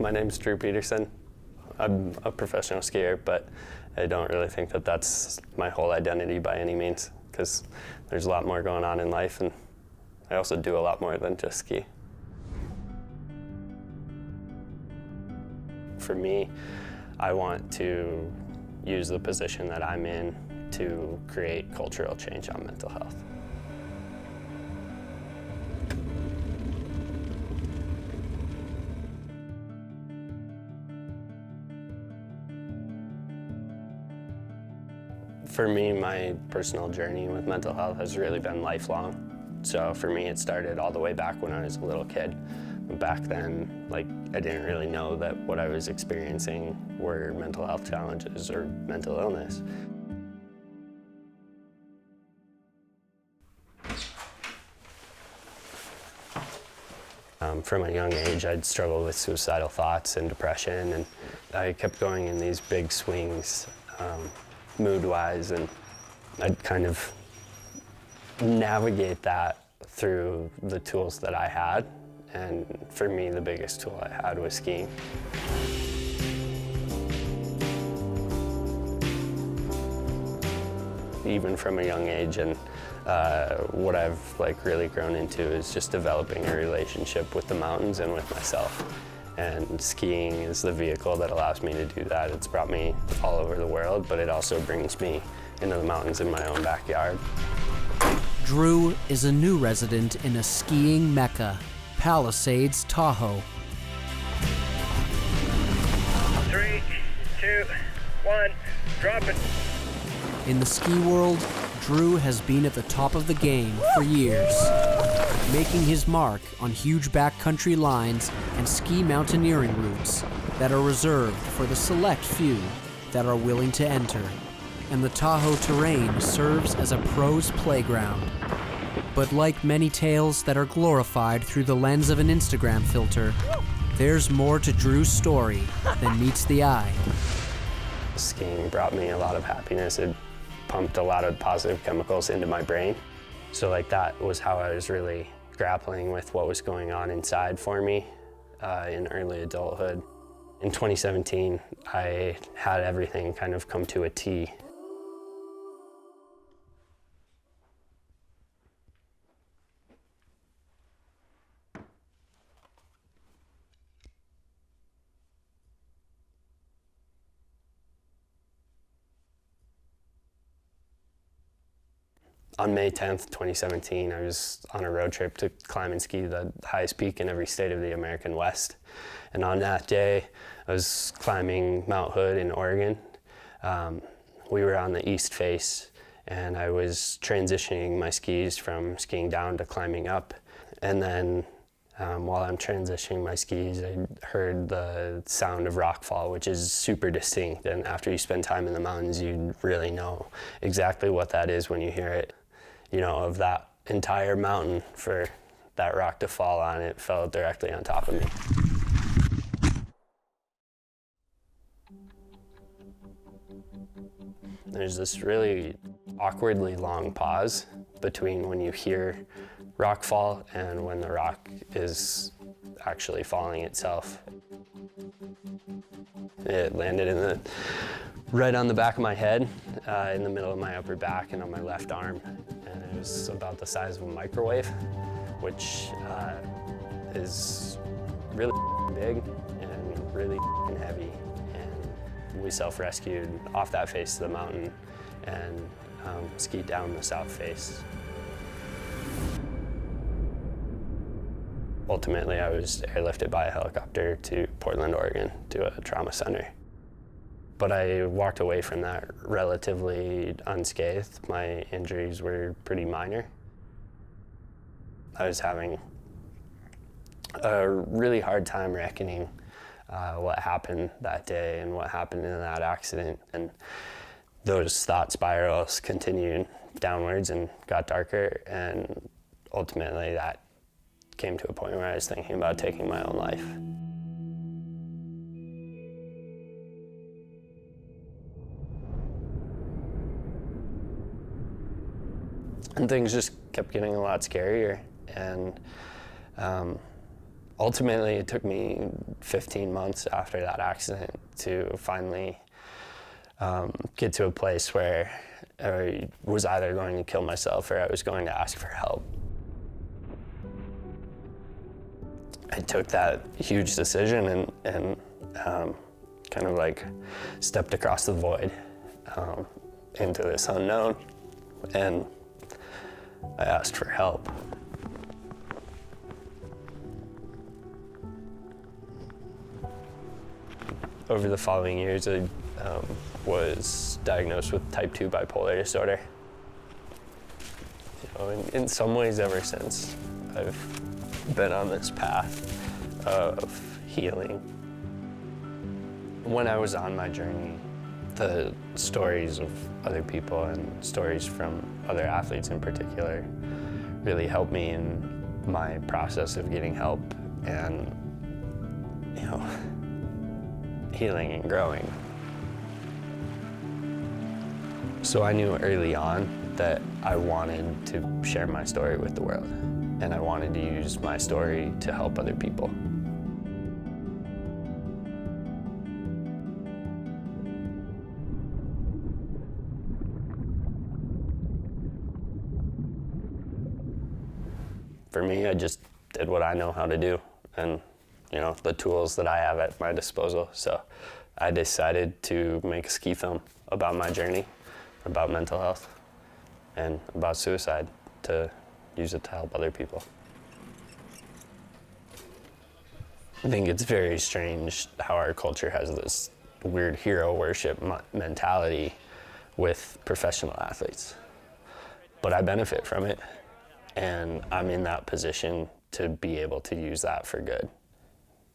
My name's Drew Peterson. I'm a professional skier, but I don't really think that that's my whole identity by any means, because there's a lot more going on in life, and I also do a lot more than just ski. For me, I want to use the position that I'm in to create cultural change on mental health. For me, my personal journey with mental health has really been lifelong. So for me, it started all the way back when I was a little kid. Back then, I didn't really know that what I was experiencing were mental health challenges or mental illness. From a young age, I'd struggled with suicidal thoughts and depression, and I kept going in these big swings, mood-wise, and I'd kind of navigate that through the tools that I had. And for me, the biggest tool I had was skiing. Even from a young age, and what I've really grown into is just developing a relationship with the mountains and with myself. And skiing is the vehicle that allows me to do that. It's brought me all over the world, but it also brings me into the mountains in my own backyard. Drew is a new resident in a skiing mecca, Palisades, Tahoe. 3, 2, 1, drop it. In the ski world, Drew has been at the top of the game for years, making his mark on huge backcountry lines and ski mountaineering routes that are reserved for the select few that are willing to enter. And the Tahoe terrain serves as a pro's playground. But like many tales that are glorified through the lens of an Instagram filter, there's more to Drew's story than meets the eye. Skiing brought me a lot of happiness. It pumped a lot of positive chemicals into my brain. So that was how I was really grappling with what was going on inside for me in early adulthood. In 2017, I had everything kind of come to a T. On May 10th, 2017, I was on a road trip to climb and ski the highest peak in every state of the American West. And on that day, I was climbing Mount Hood in Oregon. We were on the east face, and I was transitioning my skis from skiing down to climbing up. And then while I'm transitioning my skis, I heard the sound of rockfall, which is super distinct. And after you spend time in the mountains, you really know exactly what that is when you hear it. Of that entire mountain, for that rock to fall on, it fell directly on top of me. There's this really awkwardly long pause between when you hear rock fall and when the rock is actually falling itself. It landed right on the back of my head, in the middle of my upper back and on my left arm. And it was about the size of a microwave, which is really big and really heavy. And we self-rescued off that face of the mountain and skied down the south face. Ultimately, I was airlifted by a helicopter to Portland, Oregon, to a trauma center. But I walked away from that relatively unscathed. My injuries were pretty minor. I was having a really hard time reckoning what happened that day and what happened in that accident. And those thought spirals continued downwards and got darker, and ultimately that came to a point where I was thinking about taking my own life. And things just kept getting a lot scarier, and ultimately, it took me 15 months after that accident to finally get to a place where I was either going to kill myself or I was going to ask for help. I took that huge decision and kind of like stepped across the void into this unknown, and I asked for help. Over the following years, I was diagnosed with type 2 bipolar disorder. You know, in some ways, ever since, I've been on this path of healing. When I was on my journey, the stories of other people and stories from other athletes in particular really helped me in my process of getting help and, you know, healing and growing. So I knew early on that I wanted to share my story with the world, and I wanted to use my story to help other people. For me, I just did what I know how to do, and you know, the tools that I have at my disposal. So I decided to make a ski film about my journey, about mental health, and about suicide, to use it to help other people. I think it's very strange how our culture has this weird hero worship mentality with professional athletes. But I benefit from it, and I'm in that position to be able to use that for good.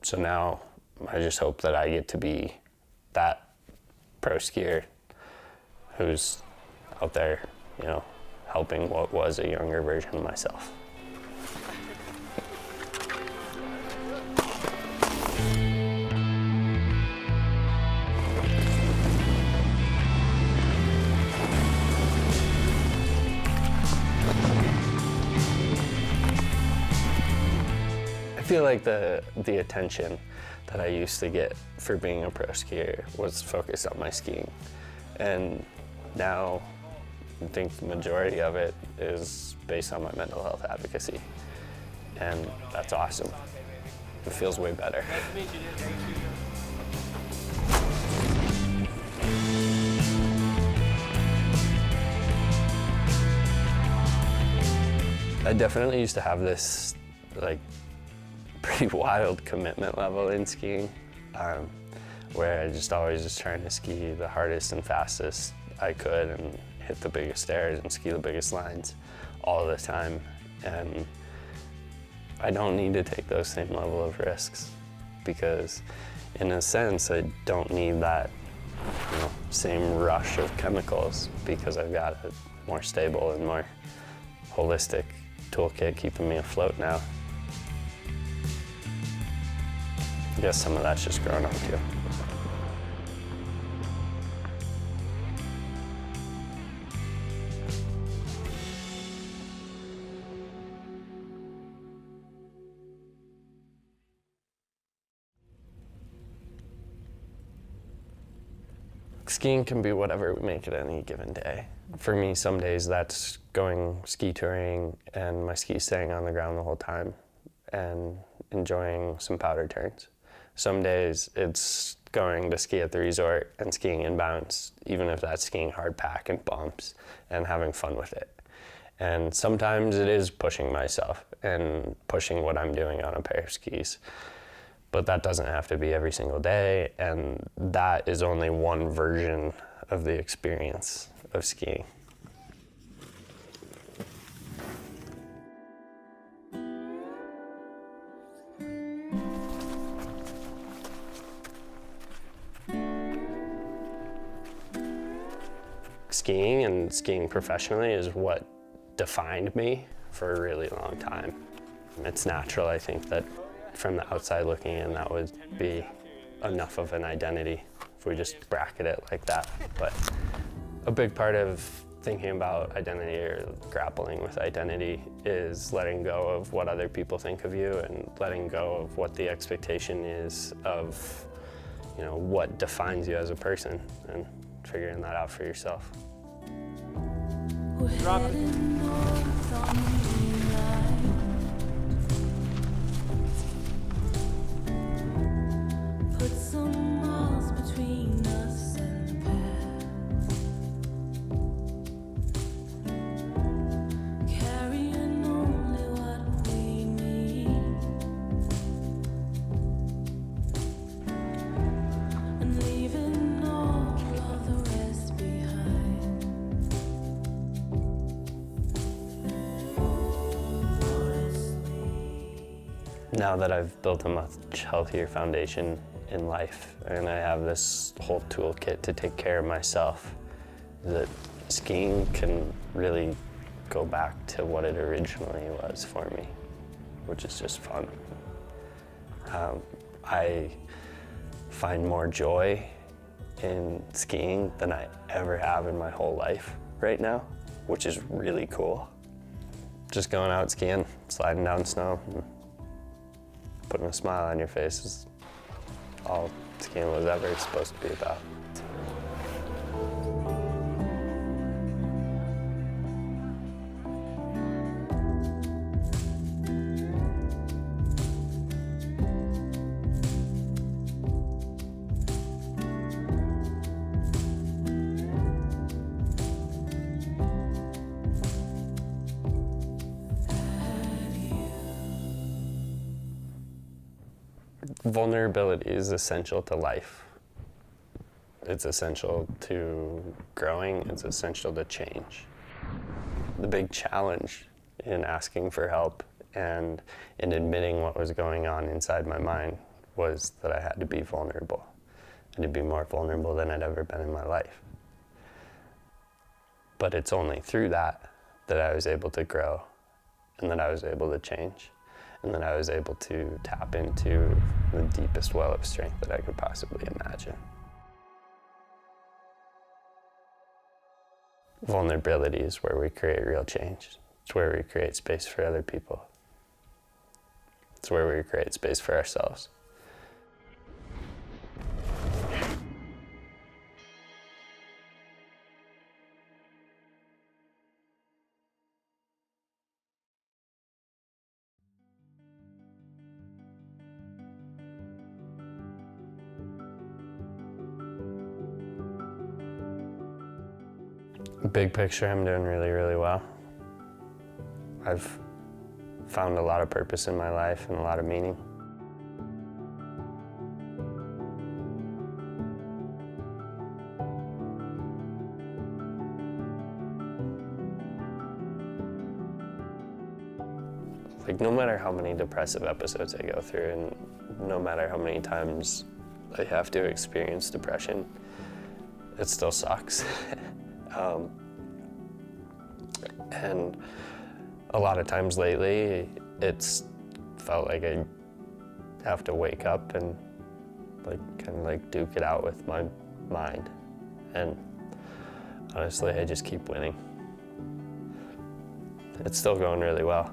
So now I just hope that I get to be that pro skier who's out there, you know, helping what was a younger version of myself. I feel like the attention that I used to get for being a pro skier was focused on my skiing. And now I think the majority of it is based on my mental health advocacy. And that's awesome. It feels way better. I definitely used to have this like pretty wild commitment level in skiing, where I just always was trying to ski the hardest and fastest I could and hit the biggest airs and ski the biggest lines all the time. And I don't need to take those same level of risks because in a sense I don't need that, you know, same rush of chemicals because I've got a more stable and more holistic toolkit keeping me afloat now. I guess some of that's just growing up too. Skiing can be whatever we make it any given day. For me, some days that's going ski touring and my ski staying on the ground the whole time and enjoying some powder turns. Some days it's going to ski at the resort and skiing inbounds, even if that's skiing hard pack and bumps and having fun with it. And sometimes it is pushing myself and pushing what I'm doing on a pair of skis. But that doesn't have to be every single day, and that is only one version of the experience of skiing. Skiing and skiing professionally is what defined me for a really long time. It's natural, I think, that from the outside looking in, that would be enough of an identity if we just bracket it like that. But a big part of thinking about identity or grappling with identity is letting go of what other people think of you and letting go of what the expectation is of, you know, what defines you as a person, and figuring that out for yourself. Drop it. Put some miles between us and the past. Carrying only what we need. And leaving all of the rest behind. Now that I've built a much healthier foundation in life and I have this whole toolkit to take care of myself, that skiing can really go back to what it originally was for me, which is just fun. I find more joy in skiing than I ever have in my whole life right now, which is really cool. Just going out skiing, sliding down snow, and putting a smile on your face is all skiing was ever supposed to be about. Vulnerability is essential to life. It's essential to growing, it's essential to change. The big challenge in asking for help and in admitting what was going on inside my mind was that I had to be vulnerable, and to be more vulnerable than I'd ever been in my life. But it's only through that that I was able to grow, and that I was able to change, and that I was able to tap into the deepest well of strength that I could possibly imagine. Vulnerability is where we create real change. It's where we create space for other people. It's where we create space for ourselves. Big picture, I'm doing really, really well. I've found a lot of purpose in my life and a lot of meaning. Like, no matter how many depressive episodes I go through, and no matter how many times I have to experience depression, it still sucks. And a lot of times lately, it's felt like I have to wake up and kind of duke it out with my mind. And honestly, I just keep winning. It's still going really well.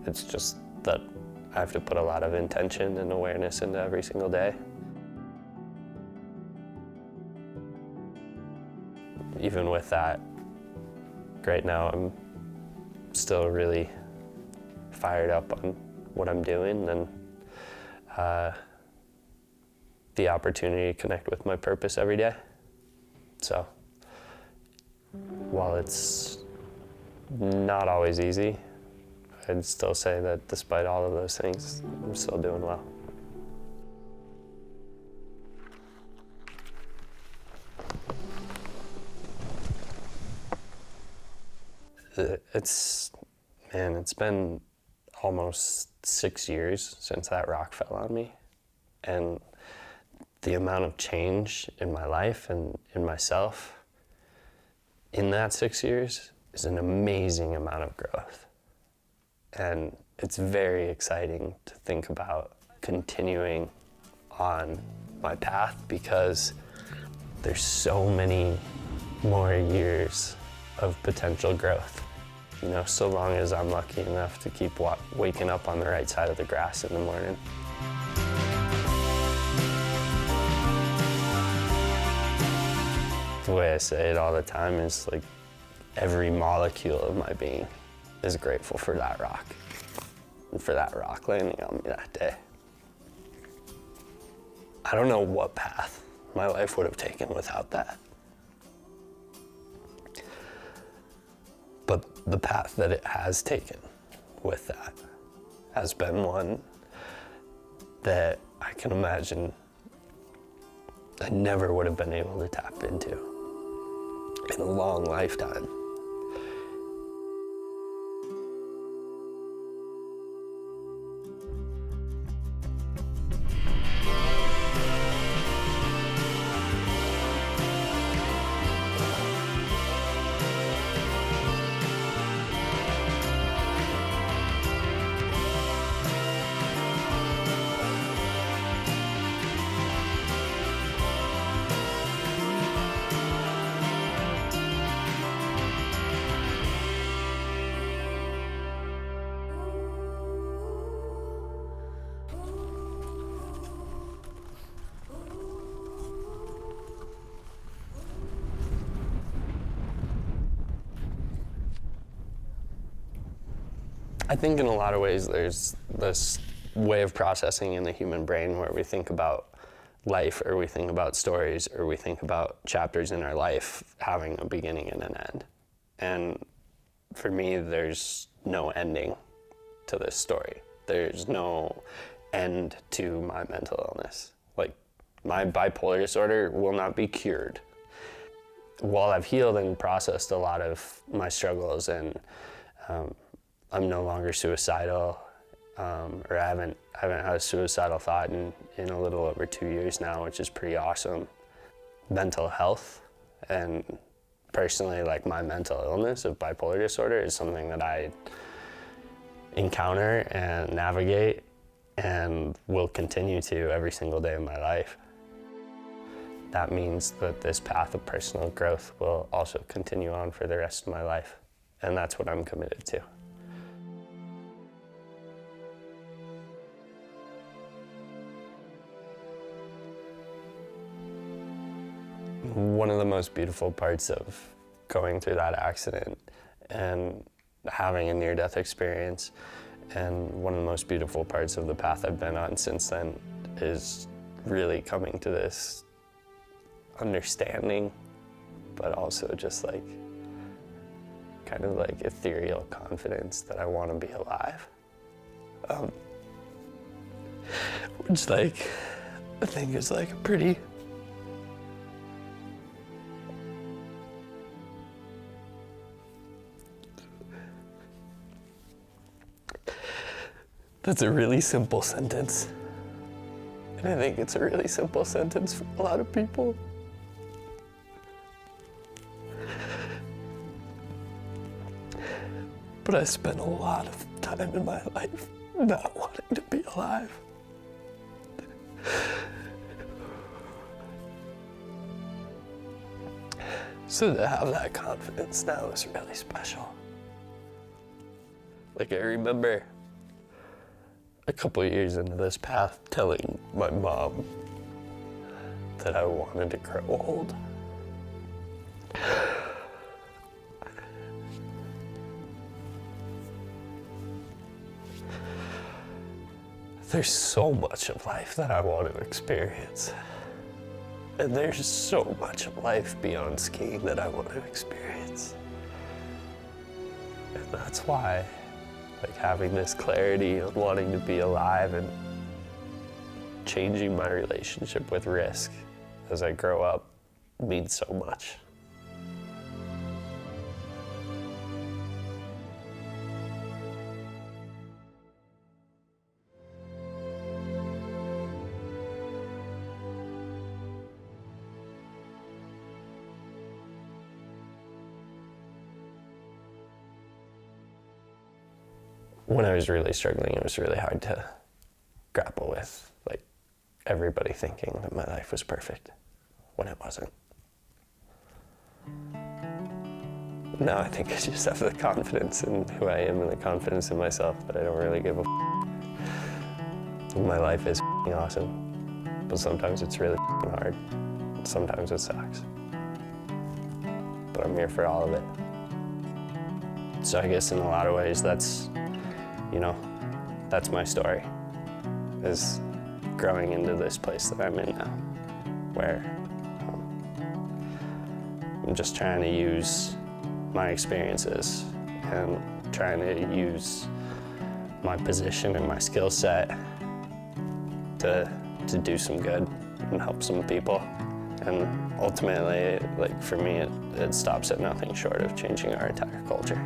It's just that I have to put a lot of intention and awareness into every single day. Even with that, right now I'm still really fired up on what I'm doing, and the opportunity to connect with my purpose every day. So while it's not always easy, I'd still say that despite all of those things, I'm still doing well. It's been almost 6 years since that rock fell on me. And the amount of change in my life and in myself in that 6 years is an amazing amount of growth. And it's very exciting to think about continuing on my path, because there's so many more years of potential growth. You know, so long as I'm lucky enough to keep waking up on the right side of the grass in the morning. The way I say it all the time is like every molecule of my being is grateful for that rock and for that rock landing on me that day. I don't know what path my life would have taken without that. But the path that it has taken with that has been one that I can imagine I never would have been able to tap into in a long lifetime. I think in a lot of ways there's this way of processing in the human brain where we think about life, or we think about stories, or we think about chapters in our life having a beginning and an end. And for me, there's no ending to this story. There's no end to my mental illness. Like, my bipolar disorder will not be cured. While I've healed and processed a lot of my struggles, and I'm no longer suicidal, or I haven't had a suicidal thought in a little over 2 years now, which is pretty awesome. Mental health, and personally, like, my mental illness of bipolar disorder is something that I encounter and navigate and will continue to every single day of my life. That means that this path of personal growth will also continue on for the rest of my life, and that's what I'm committed to. One of the most beautiful parts of going through that accident and having a near-death experience, and one of the most beautiful parts of the path I've been on since then, is really coming to this understanding, but also just like kind of like ethereal confidence that I want to be alive. Which, like, I think is like a pretty that's a really simple sentence. And I think it's a really simple sentence for a lot of people. But I spent a lot of time in my life not wanting to be alive. So to have that confidence now is really special. Like, I remember a couple of years into this path telling my mom that I wanted to grow old. There's so much of life that I want to experience. And there's so much of life beyond skiing that I want to experience. And that's why, like, having this clarity on wanting to be alive and changing my relationship with risk as I grow up means so much. When I was really struggling, it was really hard to grapple with, like, everybody thinking that my life was perfect when it wasn't. No, I think I just have the confidence in who I am and the confidence in myself that I don't really give a My life is awesome, but sometimes it's really hard. Sometimes it sucks. But I'm here for all of it. So I guess in a lot of ways that's my story, is growing into this place that I'm in now, where I'm just trying to use my experiences and trying to use my position and my skill set to do some good and help some people. And ultimately, like for me, it stops at nothing short of changing our entire culture.